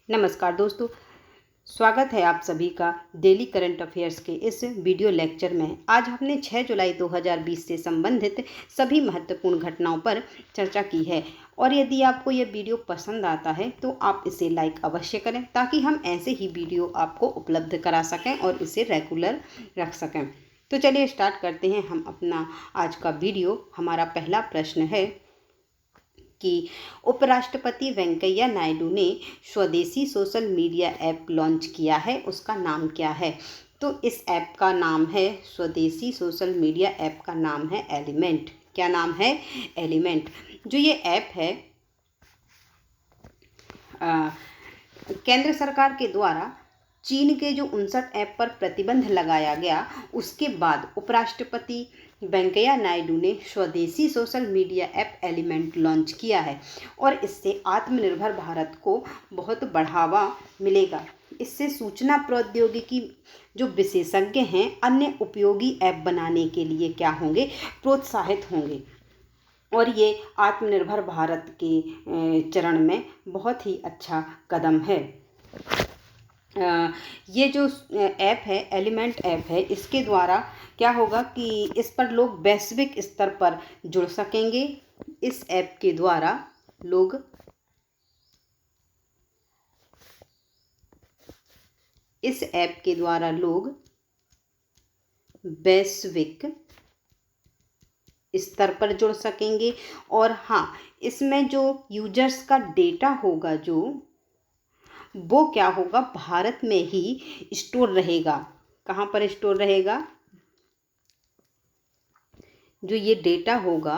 नमस्कार दोस्तों, स्वागत है आप सभी का डेली करंट अफेयर्स के इस वीडियो लेक्चर में। आज हमने 6 जुलाई 2020 से संबंधित सभी महत्वपूर्ण घटनाओं पर चर्चा की है और यदि आपको यह वीडियो पसंद आता है तो आप इसे लाइक अवश्य करें ताकि हम ऐसे ही वीडियो आपको उपलब्ध करा सकें और इसे रेगुलर रख सकें। तो चलिए स्टार्ट करते हैं हम अपना आज का वीडियो। हमारा पहला प्रश्न है कि उपराष्ट्रपति वेंकैया नायडू ने स्वदेशी सोशल मीडिया ऐप लॉन्च किया है, उसका नाम क्या है? तो इस ऐप का नाम है, स्वदेशी सोशल मीडिया ऐप का नाम है एलिमेंट। क्या नाम है? एलिमेंट। जो ये ऐप है केंद्र सरकार के द्वारा चीन के जो 59 ऐप पर प्रतिबंध लगाया गया उसके बाद उपराष्ट्रपति वेंकैया नायडू ने स्वदेशी social media app element launch किया है और इससे आत्मनिर्भर भारत को बहुत बढ़ावा मिलेगा। इससे सूचना प्रौद्योगिकी जो विशेषज्ञ हैं अन्य उपयोगी ऐप बनाने के लिए क्या होंगे? प्रोत्साहित होंगे और ये आत्मनिर्भर भारत के चरण में बहुत ही अच्छा कदम है। ये जो ऐप है, एलिमेंट ऐप है, इसके द्वारा क्या होगा कि इस पर लोग वैश्विक स्तर पर जुड़ सकेंगे। इस ऐप के द्वारा लोग वैश्विक स्तर पर जुड़ सकेंगे और हाँ, इसमें जो यूजर्स का डेटा होगा वो क्या होगा, भारत में ही स्टोर रहेगा। कहाँ पर स्टोर रहेगा? जो ये डेटा होगा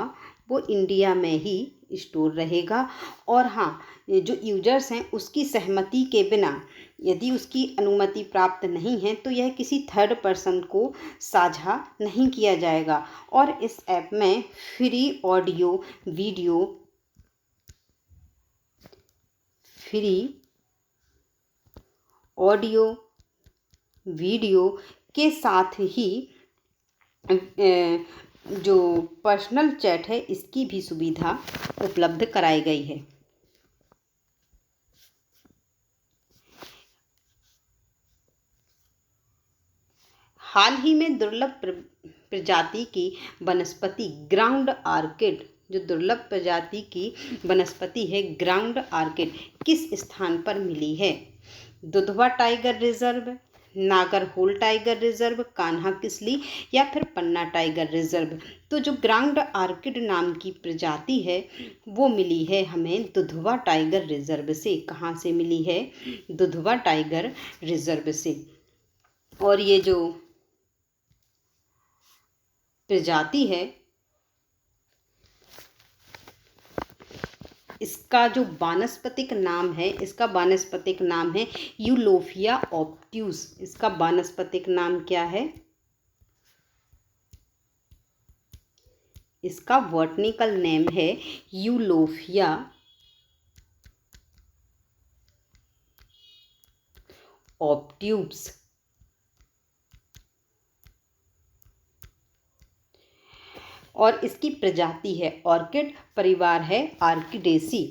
वो इंडिया में ही स्टोर रहेगा और हाँ, जो यूजर्स हैं उसकी सहमति के बिना, यदि उसकी अनुमति प्राप्त नहीं है तो यह किसी थर्ड पर्सन को साझा नहीं किया जाएगा। और इस ऐप में फ्री ऑडियो वीडियो के साथ ही जो पर्सनल चैट है इसकी भी सुविधा उपलब्ध कराई गई है। हाल ही में दुर्लभ प्रजाति की वनस्पति ग्राउंड आर्किड, जो दुर्लभ प्रजाति की वनस्पति है ग्राउंड आर्किड, किस स्थान पर मिली है? Dudhwa tiger reserve, Nagarhole tiger reserve, Kanha Kisli या फिर पन्ना टाइगर रिजर्व? तो जो ग्राउंड आर्किड नाम की प्रजाति है वो मिली है हमें दुधवा टाइगर रिजर्व से। कहाँ से मिली है? दुधवा टाइगर रिजर्व से। और ये जो प्रजाति है इसका जो वानस्पतिक नाम है यूलोफिया ऑब्ट्यूस। इसका वानस्पतिक नाम क्या है? इसका बॉटनिकल नेम है यूलोफिया ऑब्ट्यूस। और इसकी प्रजाति है ऑर्किड, परिवार है आर्किडेसी।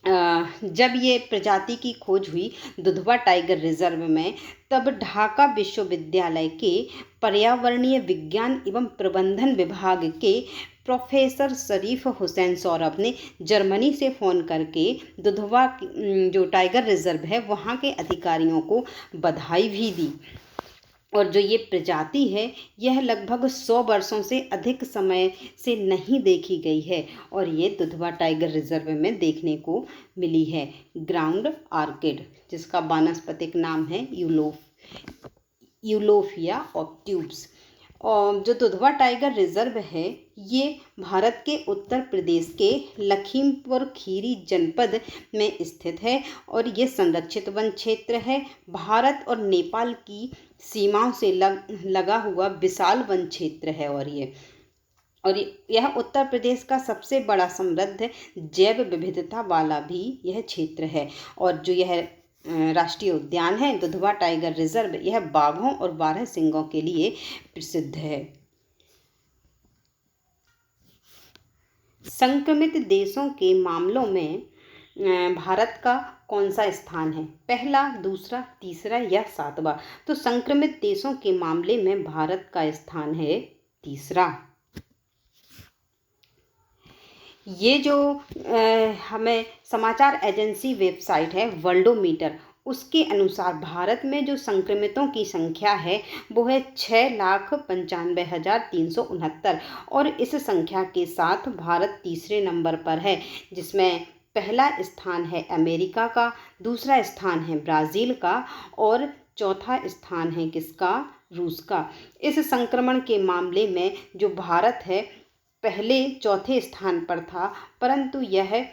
जब ये प्रजाति की खोज हुई दुधवा टाइगर रिजर्व में, तब ढाका विश्वविद्यालय के पर्यावरणीय विज्ञान एवं प्रबंधन विभाग के प्रोफेसर शरीफ हुसैन सौरभ ने जर्मनी से फ़ोन करके दुधवा जो टाइगर रिजर्व है वहाँ के अधिकारियों को बधाई भी दी। और जो ये प्रजाति है यह लगभग 100 वर्षों से अधिक समय से नहीं देखी गई है और ये दुधवा टाइगर रिजर्व में देखने को मिली है ग्राउंड आर्किड, जिसका वानस्पतिक नाम है यूलोफिया ऑब्ट्यूस। और जो दुधवा टाइगर रिजर्व है ये भारत के उत्तर प्रदेश के लखीमपुर खीरी जनपद में स्थित है और ये संरक्षित वन क्षेत्र है। भारत और नेपाल की सीमाओं से लगा हुआ विशाल वन क्षेत्र है और यह उत्तर प्रदेश का सबसे बड़ा समृद्ध जैव विविधता वाला भी यह क्षेत्र है। और जो यह राष्ट्रीय उद्यान है दुधवा टाइगर रिजर्व, यह बाघों और 12 सिंगों के लिए प्रसिद्ध है। संक्रमित देशों के मामलों में भारत का कौन सा स्थान है? पहला, दूसरा, तीसरा या सातवां? तो संक्रमित देशों के मामले में भारत का स्थान है तीसरा। ये जो हमें समाचार एजेंसी वेबसाइट है वर्ल्डोमीटर, उसके अनुसार भारत में जो संक्रमितों की संख्या है वो है 6,95,369 और इस संख्या के साथ भारत तीसरे नंबर पर है, जिसमें पहला स्थान है अमेरिका का, दूसरा स्थान है ब्राज़ील का और चौथा स्थान है किसका? रूस का। इस संक्रमण के मामले में जो भारत है पहले चौथे स्थान पर था, परंतु यह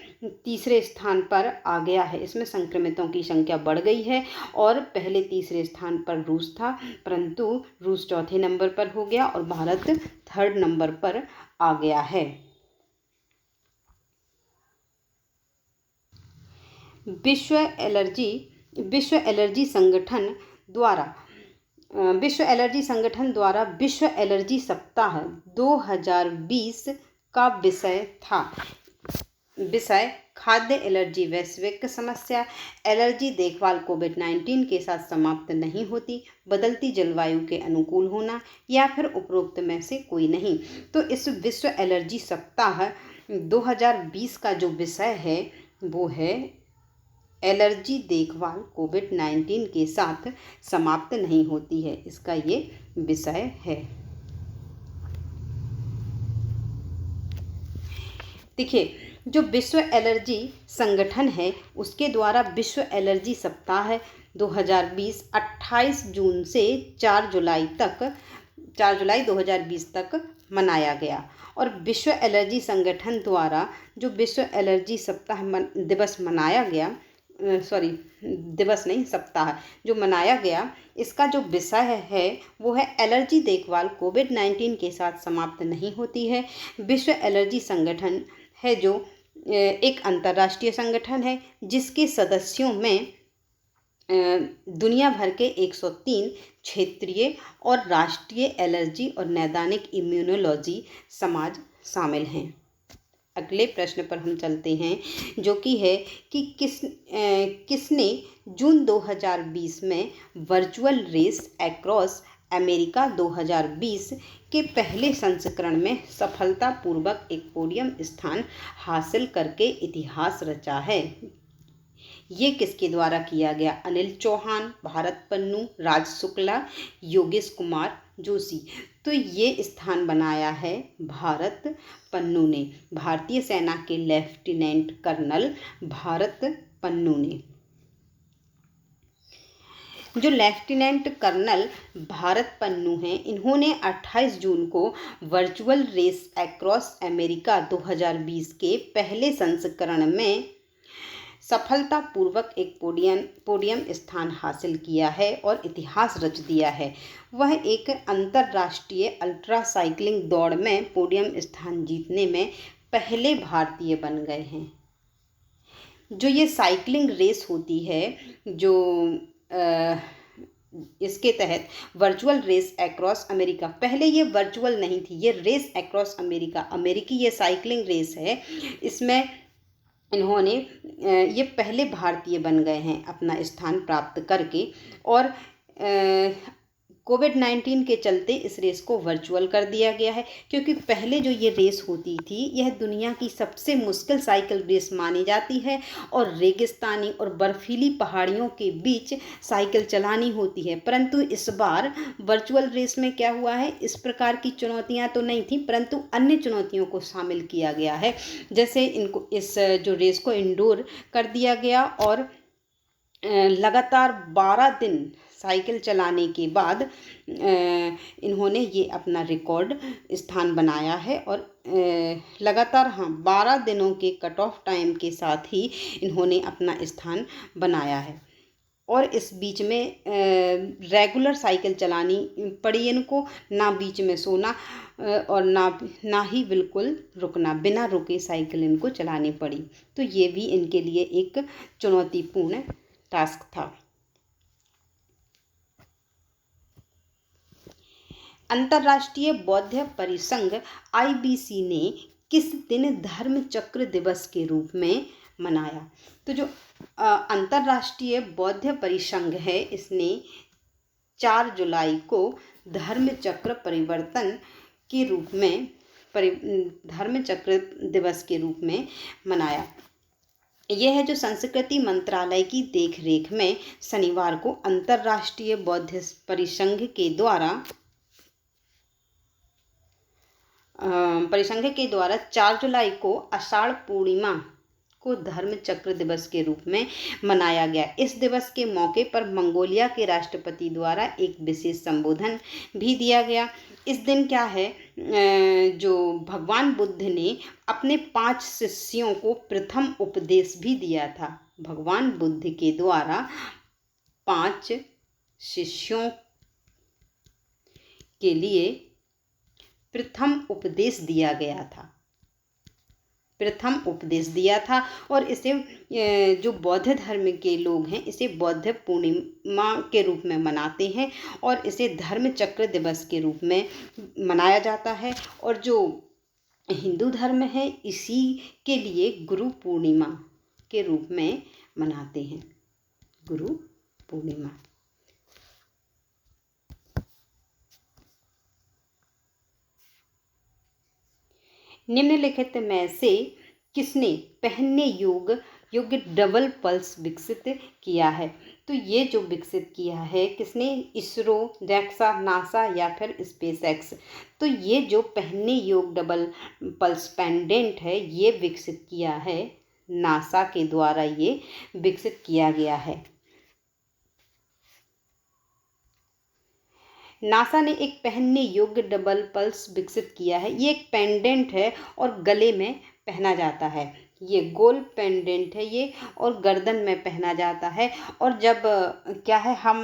तीसरे स्थान पर आ गया है। इसमें संक्रमितों की संख्या बढ़ गई है और पहले तीसरे स्थान पर रूस था, परंतु रूस चौथे नंबर पर हो गया और भारत थर्ड नंबर पर आ गया है। विश्व एलर्जी संगठन द्वारा विश्व एलर्जी सप्ताह 2020 का विषय खाद्य एलर्जी वैश्विक समस्या, एलर्जी देखभाल कोविड-19 के साथ समाप्त नहीं होती, बदलती जलवायु के अनुकूल होना या फिर उपरोक्त में से कोई नहीं। तो इस विश्व एलर्जी सप्ताह 2020 का जो विषय है वो है एलर्जी देखभाल कोविड-19 के साथ समाप्त नहीं होती है, इसका ये विषय है। देखिए, जो विश्व एलर्जी संगठन है उसके द्वारा विश्व एलर्जी सप्ताह 2020 28 जून से 4 जुलाई 2020 तक मनाया गया और विश्व एलर्जी संगठन द्वारा जो विश्व एलर्जी सप्ताह जो मनाया गया, इसका जो विषय है वो है एलर्जी देखभाल कोविड-19 के साथ समाप्त नहीं होती है। विश्व एलर्जी संगठन है जो एक अंतर्राष्ट्रीय संगठन है जिसके सदस्यों में दुनिया भर के 103 क्षेत्रीय और राष्ट्रीय एलर्जी और नैदानिक इम्यूनोलॉजी समाज शामिल हैं। अगले प्रश्न पर हम चलते हैं, जो कि है कि किसने जून 2020 में वर्चुअल रेस अक्रॉस अमेरिका 2020 के पहले संस्करण में सफलतापूर्वक एक पोडियम स्थान हासिल करके इतिहास रचा है? ये किसके द्वारा किया गया? अनिल चौहान, भारत पन्नू, राज शुक्ला, योगेश कुमार जोशी। तो ये स्थान बनाया है भारत पन्नू ने, भारतीय सेना के लेफ्टिनेंट कर्नल भारत पन्नू ने। जो लेफ्टिनेंट कर्नल भारत पन्नू हैं, इन्होंने 28 जून को वर्चुअल रेस अक्रॉस अमेरिका 2020 के पहले संस्करण में सफलतापूर्वक एक पोडियम स्थान हासिल किया है और इतिहास रच दिया है। वह एक अंतर्राष्ट्रीय अल्ट्रा साइक्लिंग दौड़ में पोडियम स्थान जीतने में पहले भारतीय बन गए हैं। जो ये साइक्लिंग रेस होती है, जो इसके तहत वर्चुअल रेस अक्रॉस अमेरिका, पहले ये वर्चुअल नहीं थी, ये रेस अक्रॉस अमेरिका अमेरिकी ये साइक्लिंग रेस है। इसमें इन्होंने ये पहले भारतीय बन गए हैं अपना स्थान प्राप्त करके और कोविड-19 के चलते इस रेस को वर्चुअल कर दिया गया है, क्योंकि पहले जो ये रेस होती थी यह दुनिया की सबसे मुश्किल साइकिल रेस मानी जाती है और रेगिस्तानी और बर्फीली पहाड़ियों के बीच साइकिल चलानी होती है। परंतु इस बार वर्चुअल रेस में क्या हुआ है, इस प्रकार की चुनौतियां तो नहीं थी, परंतु अन्य चुनौतियों को शामिल किया गया है। जैसे इनको इस जो रेस को इंडोर कर दिया गया और लगातार 12 दिन साइकिल चलाने के बाद इन्होंने ये अपना रिकॉर्ड स्थान बनाया है और लगातार 12 दिनों के कट ऑफ टाइम के साथ ही इन्होंने अपना स्थान बनाया है। और इस बीच में रेगुलर साइकिल चलानी पड़ी इनको, ना बीच में सोना और ना ही बिल्कुल रुकना, बिना रुके साइकिल इनको चलानी पड़ी। तो ये भी इनके लिए एक चुनौतीपूर्ण टास्क था। अंतर्राष्ट्रीय बौद्ध परिसंघ IBC ने किस दिन धर्म चक्र दिवस के रूप में मनाया। तो जो अंतर्राष्ट्रीय बौद्ध परिसंघ है, इसने 4 जुलाई को धर्म चक्र परिवर्तन के रूप में धर्म चक्र दिवस के रूप में मनाया। यह है जो संस्कृति मंत्रालय की देखरेख में शनिवार को अंतर्राष्ट्रीय बौद्ध परिसंघ के द्वारा 4 जुलाई को आषाढ़ पूर्णिमा को धर्म चक्र दिवस के रूप में मनाया गया। इस दिवस के मौके पर मंगोलिया के राष्ट्रपति द्वारा एक विशेष संबोधन भी दिया गया। इस दिन क्या है, जो भगवान बुद्ध ने अपने 5 शिष्यों को प्रथम उपदेश भी दिया था। भगवान बुद्ध के द्वारा 5 शिष्यों के लिए प्रथम उपदेश दिया था और इसे जो बौद्ध धर्म के लोग हैं इसे बौद्ध पूर्णिमा के रूप में मनाते हैं और इसे धर्म चक्र दिवस के रूप में मनाया जाता है। और जो हिंदू धर्म है इसी के लिए गुरु पूर्णिमा के रूप में मनाते हैं, गुरु पूर्णिमा। निम्नलिखित में से किसने पहनने योग्य डबल पल्स विकसित किया है? तो ये जो विकसित किया है किसने? इसरो, जैक्सा, नासा या फिर स्पेसएक्स। तो ये जो पहनने योग्य डबल पल्स पेंडेंट है ये विकसित किया है नासा के द्वारा, ये विकसित किया गया है। नासा ने एक पहनने योग्य डबल पल्स विकसित किया है। ये एक पेंडेंट है और गले में पहना जाता है। ये गोल पेंडेंट है ये और गर्दन में पहना जाता है। और जब क्या है, हम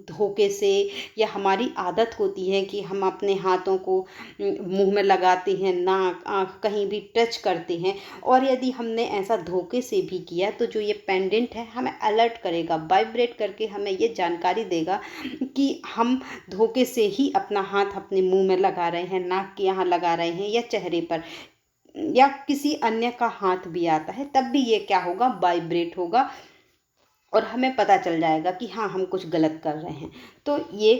धोखे से या हमारी आदत होती है कि हम अपने हाथों को मुंह में लगाते हैं, नाक, आँख कहीं भी टच करते हैं, और यदि हमने ऐसा धोखे से भी किया तो जो ये पेंडेंट है हमें अलर्ट करेगा, वाइब्रेट करके हमें ये जानकारी देगा कि हम धोखे से ही अपना हाथ अपने मुंह में लगा रहे हैं, नाक के यहाँ लगा रहे हैं या चेहरे पर, या किसी अन्य का हाथ भी आता है तब भी ये क्या होगा, वाइब्रेट होगा और हमें पता चल जाएगा कि हाँ हम कुछ गलत कर रहे हैं। तो ये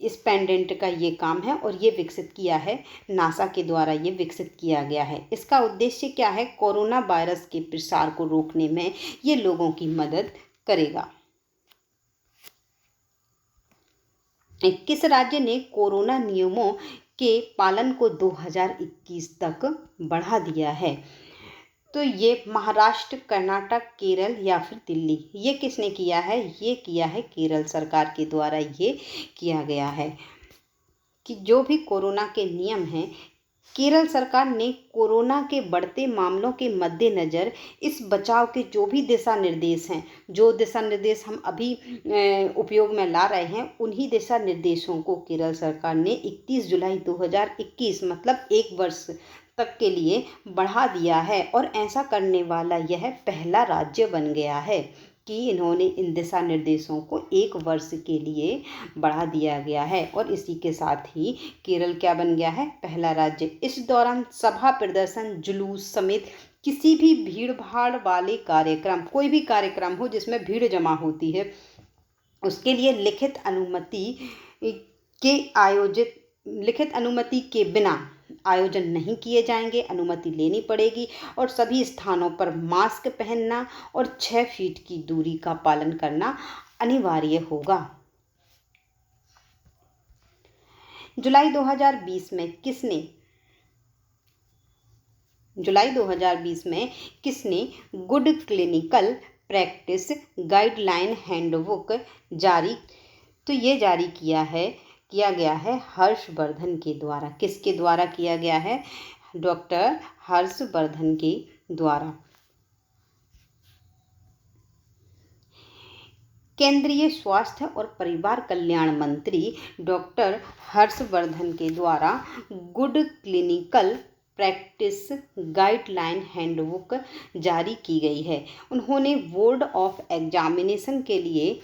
इस पेंडेंट का ये काम है और ये विकसित किया है नासा के द्वारा, ये विकसित किया गया है। इसका उद्देश्य क्या है? कोरोना वायरस के प्रसार को रोकने में ये लोगों की मदद करेगा। किस राज्य ने कोरोना नियमों के पालन को 2021 तक बढ़ा दिया है? तो ये महाराष्ट्र, कर्नाटक, केरल या फिर दिल्ली। ये किसने किया है? ये किया है केरल सरकार के द्वारा, ये किया गया है कि जो भी कोरोना के नियम हैं, केरल सरकार ने कोरोना के बढ़ते मामलों के मद्देनज़र इस बचाव के जो भी दिशा निर्देश हैं, जो दिशा निर्देश हम अभी उपयोग में ला रहे हैं, उन्हीं दिशा निर्देशों को केरल सरकार ने 31 जुलाई 2021 मतलब 1 वर्ष तक के लिए बढ़ा दिया है। और ऐसा करने वाला यह पहला राज्य बन गया है कि इन्होंने इन दिशा निर्देशों को 1 वर्ष के लिए बढ़ा दिया गया है। और इसी के साथ ही केरल क्या बन गया है? पहला राज्य। इस दौरान सभा, प्रदर्शन, जुलूस समेत किसी भी भीड़ भाड़ वाले कार्यक्रम, कोई भी कार्यक्रम हो जिसमें भीड़ जमा होती है, उसके लिए लिखित अनुमति के बिना आयोजन नहीं किए जाएंगे, अनुमति लेनी पड़ेगी। और सभी स्थानों पर मास्क पहनना और 6 फीट की दूरी का पालन करना अनिवार्य होगा। जुलाई 2020 में किसने good clinical practice guideline handbook जारी? तो ये जारी किया गया है हर्षवर्धन के द्वारा। किसके द्वारा किया गया है? डॉक्टर हर्षवर्धन के द्वारा। केंद्रीय स्वास्थ्य और परिवार कल्याण मंत्री डॉक्टर हर्षवर्धन के द्वारा good clinical practice guideline handbook जारी की गई है। उन्होंने बोर्ड ऑफ एग्जामिनेशन के लिए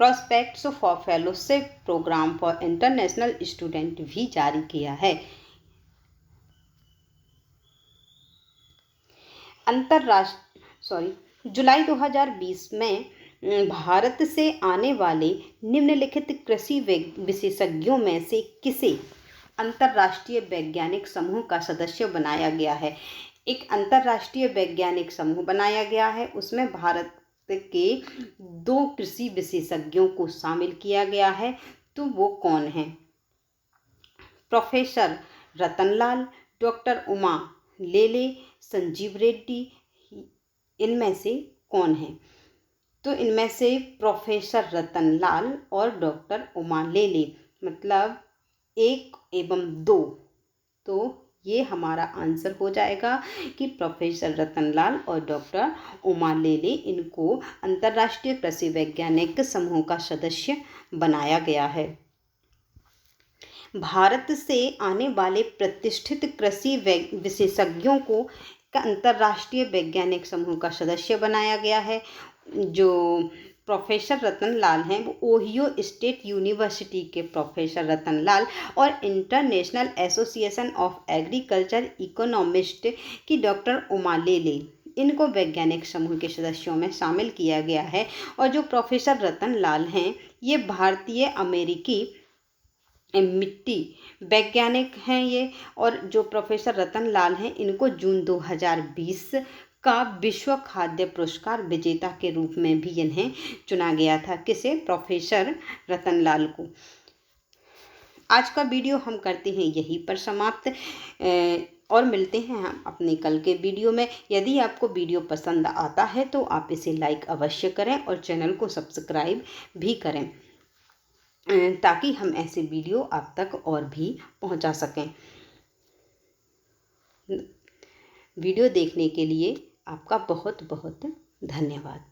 prospects for fellowship program for international student भी जारी किया है। जुलाई 2020 में भारत से आने वाले निम्नलिखित कृषि विशेषज्ञों में से किसे अंतर्राष्ट्रीय वैज्ञानिक समूह का सदस्य बनाया गया है? एक अंतर्राष्ट्रीय वैज्ञानिक समूह बनाया गया है, उसमें भारत के 2 कृषि विशेषज्ञों को शामिल किया गया है। तो वो कौन हैं? प्रोफेसर रतनलाल, डॉक्टर उमा लेले, संजीव रेड्डी, इनमें से कौन है? तो इनमें से प्रोफेसर रतनलाल और डॉक्टर उमा लेले, मतलब 1 एवं 2। तो ये हमारा आंसर हो जाएगा कि प्रोफेसर रतनलाल और डॉक्टर उमा लेले, इनको अंतर्राष्ट्रीय कृषि वैज्ञानिक समूह का सदस्य बनाया गया है। भारत से आने वाले प्रतिष्ठित कृषि विशेषज्ञों को अंतर्राष्ट्रीय वैज्ञानिक समूह का सदस्य बनाया गया है। जो प्रोफेसर रतनलाल हैं वो ओहियो स्टेट यूनिवर्सिटी के प्रोफेसर रतनलाल और international association of agriculture economist की डॉक्टर उमा लेले, इनको वैज्ञानिक समूह के सदस्यों में शामिल किया गया है। और जो प्रोफेसर रतनलाल हैं ये भारतीय अमेरिकी मिट्टी वैज्ञानिक हैं ये। और जो प्रोफेसर रतनलाल हैं इनको जून 2020 का विश्व खाद्य पुरस्कार विजेता के रूप में भी इन्हें चुना गया था। किसे? प्रोफेसर रतनलाल को। आज का वीडियो हम करते हैं यहीं पर समाप्त और मिलते हैं हम अपने कल के वीडियो में। यदि आपको वीडियो पसंद आता है तो आप इसे लाइक अवश्य करें और चैनल को सब्सक्राइब भी करें ताकि हम ऐसे वीडियो आप तक और भी पहुंचा सकें। वीडियो देखने के लिए आपका बहुत बहुत धन्यवाद।